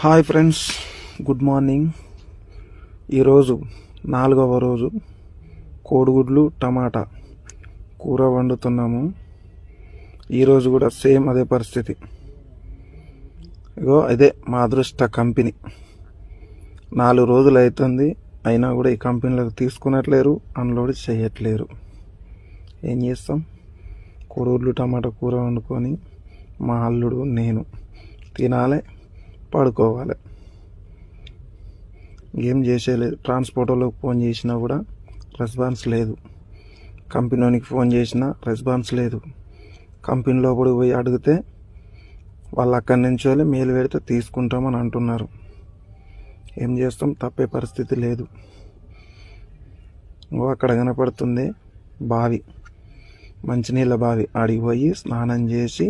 Hi friends, good morning. ఈరోజు 4వ రోజు కోడిగుడ్లు టమాటా కూర వండుతున్నాము. ఈరోజు కూడా సేమ్ అదే పరిస్థితి. ఇగో ఇదే మా అదృష్ట కంపెనీ. 4 రోజులు అవుతుంది, అయినా కూడా ఈ కంపెనీలకు తీసుకునట్లేరు, అన్లోడ్ చేయట్లేరు. ఏం చేస్తాం? కోడిగుడ్లు టమాటా కూర వండుకొని మా అల్లుడు నేను తినాలి, పడుకోవాలి. ఏం చేసేలేదు. ట్రాన్స్పోర్ట్ వాళ్ళకి ఫోన్ చేసినా కూడా రెస్పాన్స్ లేదు. కంపెనీకి ఫోన్ చేసినా రెస్పాన్స్ లేదు. కంపెనీ లోపలికి పోయి అడిగితే వాళ్ళు అక్కడి నుంచి వెళ్ళి మెయిల్ పెడితే తీసుకుంటామని అంటున్నారు. ఏం చేస్తాం? తప్పే పరిస్థితి లేదు. అక్కడ కనపడుతుంది బావి, మంచినీళ్ళ బావి. ఆడికి పోయి స్నానం చేసి